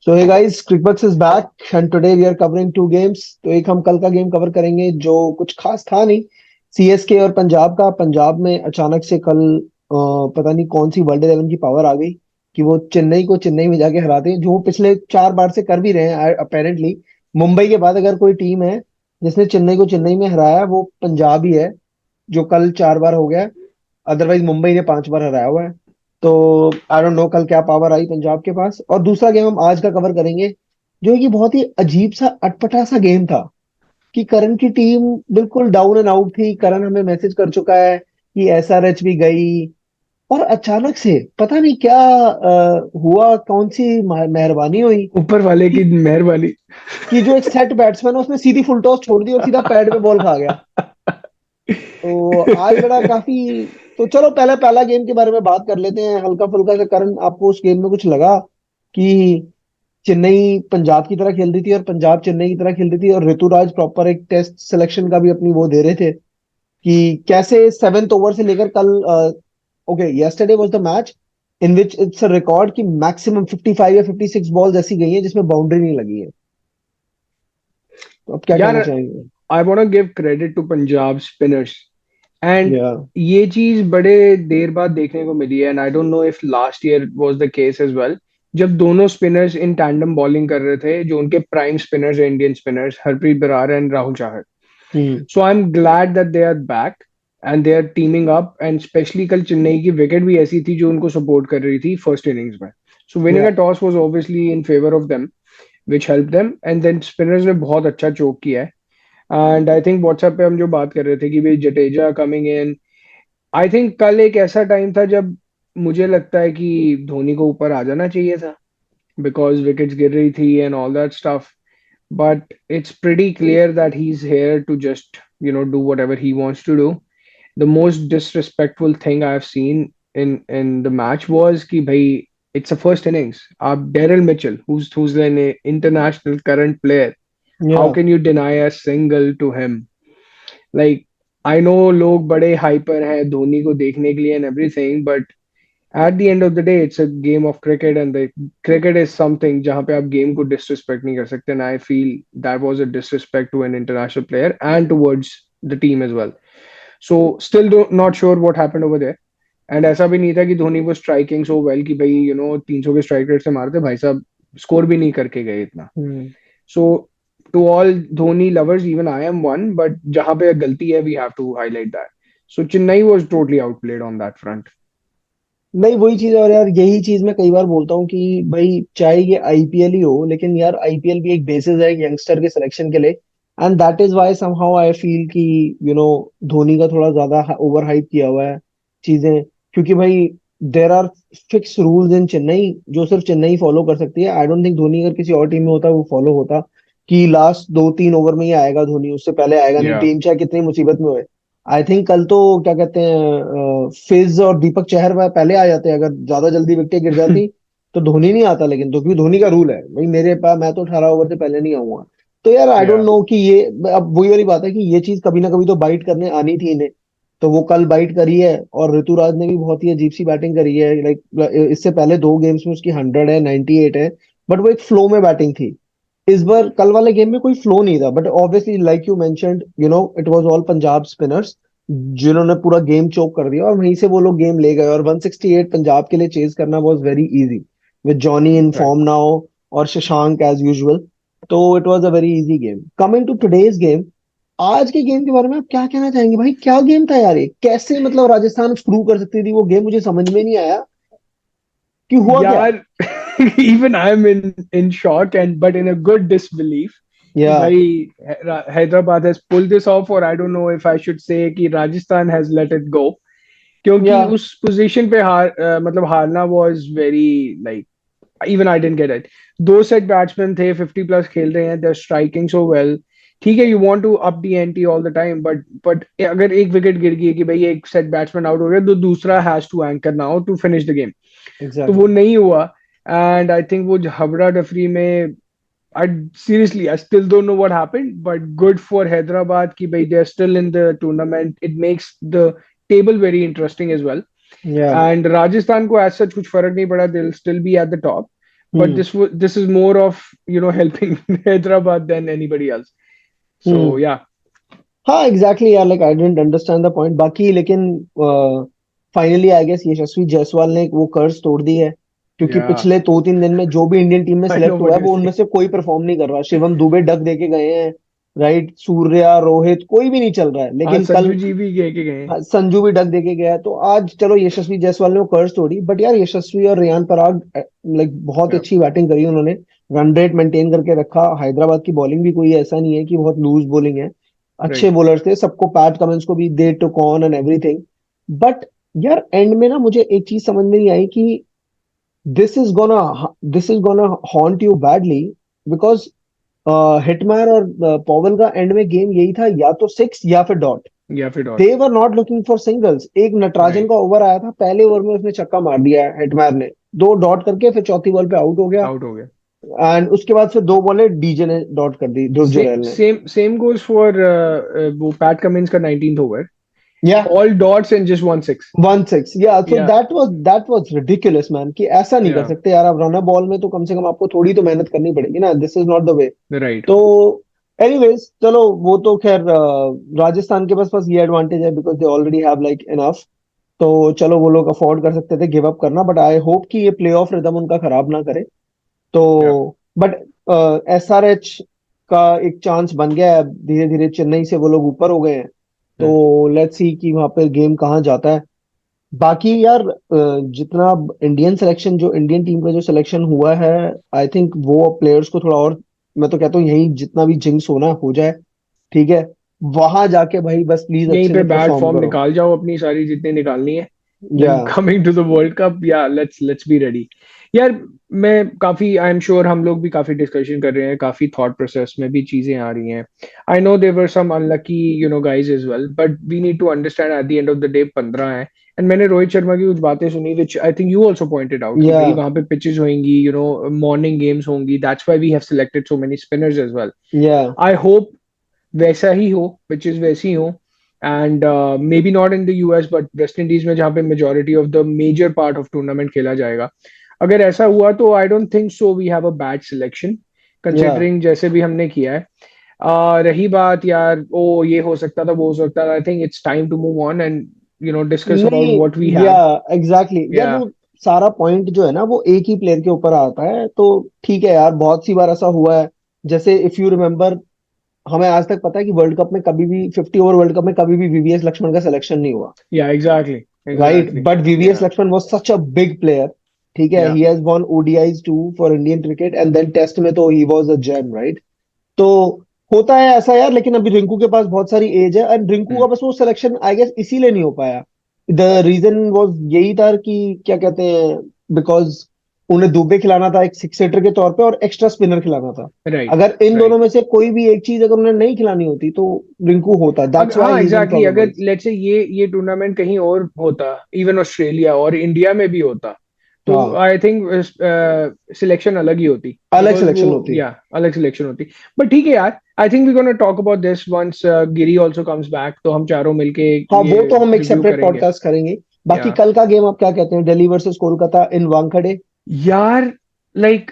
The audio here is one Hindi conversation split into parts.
So hey guys, Cricbuzz is back and today we are covering two games. तो एक हम कल का गेम कवर करेंगे जो कुछ खास था नहीं, सीएसके और पंजाब का। पंजाब में अचानक से कल पता नहीं कौन सी वर्ल्ड 11 की पावर आ गई कि वो चेन्नई को चेन्नई में जाके हराते हैं, जो वो पिछले 4 बार से कर भी रहे हैं अपेरेंटली। मुंबई के बाद अगर कोई टीम है जिसने चेन्नई को चेन्नई में हराया, वो पंजाब ही है, जो कल 4 बार हो गया। अदरवाइज मुंबई ने 5 बार हराया हुआ है। तो आई डोंट नो कल क्या पावर आई पंजाब के पास। और दूसरा गेम हम आज का कवर करेंगे, जो है कि बहुत ही अजीब सा अटपटा सा गेम था कि करण की टीम बिल्कुल डाउन एंड आउट थी। करण हमें मैसेज कर चुका है कि एसआरएच भी गई, और अचानक से पता नहीं क्या हुआ, कौन सी मेहरबानी हुई ऊपर वाले की कि, मेहरबानी। जो एक सेट बैट्समैन है उसने सीधी फुल टॉस छोड़ दी और सीधा पैड पे बॉल खा गया। तो आज बड़ा काफी। तो चलो पहले पहला गेम के बारे में बात कर लेते हैं हल्का फुल्का सा। करण, आपको उस गेम में कुछ लगा कि चेन्नई पंजाब की तरह खेल रही थी और पंजाब चेन्नई की तरह खेल रही थी, और ऋतुराज प्रॉपर एक टेस्ट सिलेक्शन का भी अपनी वो दे रहे थे कि कैसे सेवेंथ ओवर से लेकर कल। Okay, yesterday was the match in which it's a record कि मैक्सिमम 55 या 56 बॉल्स ऐसी गई हैं जिसमें बाउंड्री नहीं लगी है। तो आप क्या यार, कहना चाहेंगे? I want to give credit to Punjab spinners. And या ये चीज बड़े देर बाद देखने को मिली है, and I don't know if last year was the case as well, जब दोनों स्पिनर्स इन टैंडम बॉलिंग कर रहे थे, जो उनके प्राइम स्पिनर्स हैं, Indian spinners Harpreet Brar and Rahul Chahar. Hmm so I am glad that they are back and they are teaming up. And specially कल चेन्नई की विकेट भी ऐसी थी जो उनको सपोर्ट कर रही थी फर्स्ट इनिंग्स में। सो विनिंग या a toss was obviously in favour of them, which help them. And then spinners ने बहुत अच्छा चोक किया है। एंड आई थिंक व्हाट्सएप पे हम जो बात कर रहे थे कि भाई Jadeja coming in, I think कल एक ऐसा टाइम था जब मुझे लगता है कि धोनी को ऊपर आ जाना चाहिए था, बिकॉज विकेट्स गिर रही थी and all that stuff. But it's pretty clear that he is here to just do whatever he wants to do. The most disrespectful thing I have seen in the match was कि भाई, it's a first innings. Daryl Mitchell, who's an international current player, या how can you deny a single to him? Like, I know लोग बड़े हाइपर हैं धोनी को देखने के लिए and everything, but at the end of the day it's a game of cricket, and the cricket is something जहाँ पे आप गेम को disrespect नहीं कर सकते, and I feel that was a disrespect to an international player and towards the team as well. So still not sure what happened over there. And ऐसा भी नहीं था कि धोनी वो स्ट्राइकिंग सो वेल कि भाई 300 के स्ट्राइक रेट से मारते भाई साहब, स्कोर भी नहीं करके गए इतना। Hmm so to all Dhoni lovers, even I am one, but जहां पे गलती है we have to highlight that. So Chennai was totally outplayed on that front. नहीं, वही चीज है। और यार यही चीज मैं कई बार बोलता हूँ कि भाई चाहे ये आईपीएल ही हो, लेकिन यार आईपीएल भी एक बेसिस है एक यंगस्टर के सिलेक्शन के लिए। And that is why somehow I feel कि यू नो धोनी का थोड़ा ज्यादा ओवर हाइप किया हुआ है चीजें। क्योंकि भाई there are fix rules in Chennai जो सिर्फ चेन्नई फॉलो कर सकती है। आई डोंट थिंक धोनी अगर किसी और टीम में होता वो फॉलो होता कि लास्ट 2-3 ओवर में ही आएगा धोनी, उससे पहले आएगा नहीं, या टीम चाहे कितनी मुसीबत में हो। आई थिंक कल तो क्या कहते हैं, फिज और दीपक चहर वह पहले आ जाते अगर ज्यादा जल्दी विकेट गिर जाती। तो धोनी नहीं आता, लेकिन तो क्योंकि धोनी का रूल है भाई मेरे पास, मैं तो 18 ओवर से पहले नहीं आऊंगा। तो यार आई डोंट या नो कि ये, अब वही वाली बात है कि ये चीज कभी ना कभी तो बाइट करने आनी थी इन्हें। तो वो कल बाइट करी है, और ऋतुराज ने भी बहुत ही अजीब सी बैटिंग करी है। लाइक इससे पहले 2 गेम्स में उसकी 100 है, 98 है, बट वो एक फ्लो में बैटिंग थी। इस बार कल वाले गेम में कोई फ्लो नहीं था, but obviously like you mentioned, it was all Punjab spinners जिन्होंने पूरा गेम चोक कर दिया, और वहीं से वो लोग गेम ले गए। और 168 पंजाब के लिए चेज करना was very easy with Jonny in right. Form now और शशांक एज यूजुअल। तो it was a very easy game. Coming to today's game, आज के गेम के बारे में आप क्या कहना चाहेंगे भाई? क्या गेम था यार ये, कैसे मतलब राजस्थान स्क्रू कर सकती थी वो गेम? मुझे समझ में नहीं आया कि हुआ क्या। यार, even I am in shock and but in a good disbelief कि या भाई Hyderabad has pull this off, और I don't know if I should say कि Rajasthan has let it go. या क्योंकि उस पोजीशन पे मतलब हारना was very, like, even I didn't get it. दो सेट बैट्समैन थे, 50 प्लस खेल रहे हैं, दे स्ट्राइकिंग सो वेल। ठीक है, you want to up the ante all the time, but अगर एक विकेट गिर गई कि भाई एक सेट बैट्समैन आउट हो गया, तो दूसरा has to anchor now to finish the game. तो वो एग्जैक्टली। नहीं हुआ। एंड आई थिंक वो हबड़ा डफरी में, I seriously, I still don't know what happened, but good for Hyderabad ki bhai they're still in the tournament. It makes the table very interesting as well. या And Rajasthan को as such कुछ फर्क नहीं पड़ा, they'll still be at the top. but hmm this is more of, helping Hyderabad than anybody else. So hmm yeah, हाँ एग्जैक्टली यार, like I don't understand the point. बाकी लेकिन finally I guess Yashasvi Jaiswal ने वो कर्स तोड़ दी है, क्योंकि yeah, पिछले 2-3 दिन में जो भी इंडियन टीम में I know सिलेक्ट हुआ what है you're वो उनमें saying. से कोई परफॉर्म नहीं कर रहा। शिवम दुबे डक दे के गए हैं, राइट? सूर्या, रोहित, कोई भी नहीं चल रहा है। हाँ, लेकिन कल संजू जी भी कह के गए हैं। हाँ, संजू भी डक दे के गया है। तो आज चलो यशस्वी जायसवाल ने वो कर्स तोड़ी, बट यार यशस्वी और रियान पराग लाइक बहुत Yeah, अच्छी बैटिंग करी उन्होंने, रन रेट मेंटेन करके रखा। हैदराबाद की बॉलिंग भी कोई ऐसा नहीं है कि बहुत लूज बॉलिंग है, अच्छे right. बॉलर्स थे सबको। पैट कमिंस को भी they took on and everything. But यार एंड में ना मुझे एक चीज समझ में नहीं आई कि this is gonna this is gonna haunt you badly, because Hetmyer और पॉवेल का एंड में गेम यही था, या तो सिक्स या फिर डॉट। या फिर dot. They were not looking for singles. एक नटराजन राइट, का ओवर आया था, पहले ओवर में उसने छक्का मार दिया हिटमैर ने, दो डॉट करके फिर चौथी बॉल पे आउट हो गया। आउट हो गया। एंड उसके बाद फिर दो बॉलें डीजे ने डॉट कर दी, ध्रुव जुरैल ने। सेम गोज फॉर वो पैट कमिंस का 19th ओवर, या ऑल डॉट्स एंड जस्ट 1 6। 1-6, या सो या दैट वाज रिडिकुलस मैन, कि ऐसा नहीं कर या सकते यार। आप रनर बॉल में तो कम से कम आपको थोड़ी तो मेहनत करनी पड़ेगी ना, this is not the way. Right. तो एनीवेज चलो, वो तो खैर राजस्थान के पास ये एडवांटेज है because they already have like enough. तो चलो वो लोग अफोर्ड कर सकते थे गिव अप करना, बट आई होप कि ये प्ले ऑफ रिदम उनका खराब ना करे। तो या बट एसआरएच का एक चांस बन गया है, धीरे धीरे चेन्नई से वो लोग ऊपर हो गए हैं। तो लेट्स सी कि वहां पर गेम कहाँ जाता है। बाकी यार जितना इंडियन सिलेक्शन, जो इंडियन टीम का जो सिलेक्शन हुआ है, आई थिंक वो प्लेयर्स को थोड़ा और, मैं तो कहता हूँ यही जितना भी जिंक्स होना हो जाए, ठीक है? वहां जाके भाई बस प्लीज यहीं अच्छे पे से बैड परफॉर्म फॉर्म करो। निकाल जाओ अपनी सारी जितनी निकालनी है, या then coming to the world cup, या लेट्स बी रेडी। यार, मैं काफी, आई एम श्योर हम लोग भी काफी डिस्कशन कर रहे हैं, काफी थॉट प्रोसेस में भी चीजें आ रही हैं। I know there were some unlucky guys as well, but we need to understand at the end of the day 15 है। एंड मैंने रोहित शर्मा की कुछ बातें सुनी which I think you also pointed out कि या भाई वहां पे पिचेस होंगी, मॉर्निंग गेम्स होंगी, that's why we have selected so many spinners as well. या आई होप वैसा ही हो, पिचेस वैसी हो। And maybe not in the US but West Indies में, जहाँ पे majority of the major part of tournament खेला जाएगा, अगर ऐसा हुआ तो I don't think so we have a bad selection, या कंसिडरिंग जैसे भी हमने किया है। रही बात यार, ओ ये हो सकता था, वो हो सकता था, I think it's time to move on and discuss about नहीं, व्हाट वी या हैव। एग्जैक्टली यार, या वो सारा पॉइंट जो है ना वो एक ही प्लेयर के ऊपर आता है। तो ठीक है यार, बहुत सी बार ऐसा हुआ है। जैसे इफ यू रिमेम्बर, हमें आज तक पता है कि वर्ल्ड कप में कभी भी 50 ओवर वर्ल्ड कप में कभी भी वीवीएस लक्ष्मण का सिलेक्शन नहीं हुआ, yeah exactly, right? Exactly. But VVS yeah Laxman was such a big player, ठीक है? Yeah he has won ODIs to for Indian cricket, and then test में तो he was a gem, right? तो होता है ऐसा यार। लेकिन अभी रिंकू के पास बहुत सारी एज है, एंड रिंकू का बस वो सिलेक्शन आई गेस इसीलिए नहीं हो पाया। द रीजन वाज यही था कि क्या कहते हैं, बिकॉज उन्हें दुबे खिलाना था एक सिक्स सीटर के तौर पे, और एक्स्ट्रा स्पिनर खिलाना था। राइट, अगर इन दोनों राइट। में से कोई भी एक चीज अगर उन्हें नहीं खिलानी होती तो रिंकू होता। अगर दैट्स व्हाई हाँ ही इज इन एग्जैक्टली, अगर प्रोबेबल्स। लेट्स से ये टूर्नामेंट कहीं और होता, इवन ऑस्ट्रेलिया और इंडिया में भी होता, तो हाँ, आई थिंक सिलेक्शन अलग ही होती, अलग बिकॉज वो, सिलेक्शन होती। या अलग सिलेक्शन होती। बट ठीक है यार, I think we gonna talk about this once Giri also comes back, तो हम चारों मिलके हाँ, ये वो तो हम एक रिव्यू सेपरेट करेंगे। पॉडकास्ट करेंगे। बाकी या कल का गेम आप क्या कहते हैं, दिल्ली वर्सेस कोलकाता इन वानखेड़े? यार, like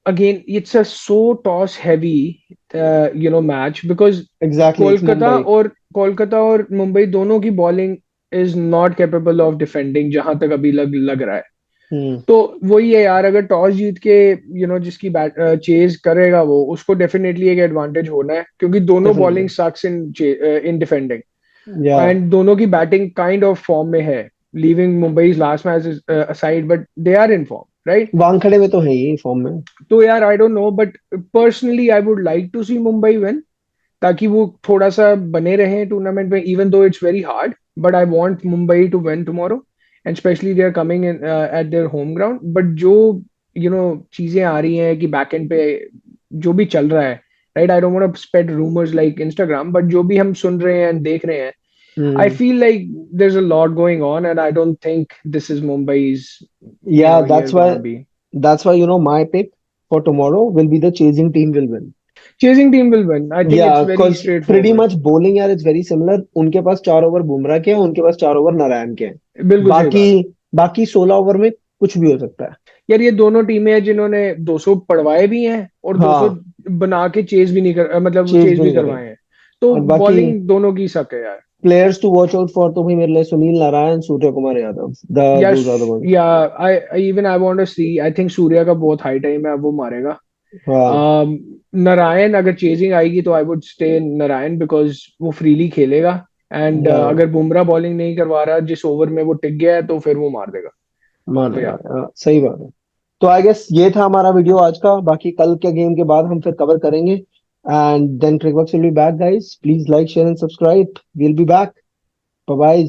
again it's a so toss heavy match, because exactly, it's Kolkata Mumbai. और कोलकाता और मुंबई दोनों की bowling is not capable of defending, जहां तक अभी लग लग रहा है। हम्म तो वही है यार, अगर टॉस जीत के जिसकी बैट चेज करेगा वो, उसको डेफिनेटली एक एडवांटेज होना है, क्योंकि दोनों definitely. Bowling sucks in defending, या एंड दोनों की बैटिंग काइंड ऑफ फॉर्म में है, leaving Mumbai last match aside, but they are in form, right? Wankhede में तो है ही फॉर्म में। तो यार I don't know, but personally I would like to see Mumbai win, ताकि वो थोड़ा सा बने रहे टूर्नामेंट में, even though it's very hard, but I want Mumbai to win tomorrow, and specially they are coming in at their home ground. But जो चीजें आ रही हैं कि बैक एंड पे जो भी चल रहा है, right, I don't want to spread rumours like Instagram, but जो भी हम सुन रहे हैं देख रहे हैं, I hmm feel like there is a lot going on, and I don't think this is Mumbai's yeah year gonna be. That's why my pick for tomorrow will be the chasing team will win. Chasing team will win. I think yeah it's very because pretty straightforward. Much bowling यार इज वेरी सिमिलर। उनके पास 4 ओवर बुमराह के हैं, उनके पास 4 ओवर नारायण के हैं। बिल्कुल सही बाकी बात। बाकी 16 ओवर में कुछ भी हो सकता है। यार ये दोनों टीमें हैं जिन्होंने 200 पड़वाए भी हैं और 200 हाँ, बना के चेज भी नहीं कर, मतलब चेज चेज भी भी नहीं करे। करवाए हैं। तो और बाकी बॉलिंग दोनों की शक है यार। Players to watch out for तो भाई मेरे लिए Sunil Narayan, Surya Kumar Yadav, the yes. Those are the one. Yeah I even I want to see, I think Surya का बहुत हाई टाइम है, अब वो मारेगा। हाँ, नारायण अगर चेजिंग आएगी तो I would stay Narayan, because वो फ्रीली खेलेगा। एंड हाँ, अगर बुमराह बॉलिंग नहीं करवा रहा जिस ओवर में वो टिक गया है तो फिर वो मार देगा। मान तो लेगा, या हाँ, सही बात है। तो आई गेस ये था हमारा वीडियो आज का, बाकी कल के गेम के बाद हम फिर कवर करेंगे। And then Cricbox will be back guys, please like share and subscribe, will be back, bye bye.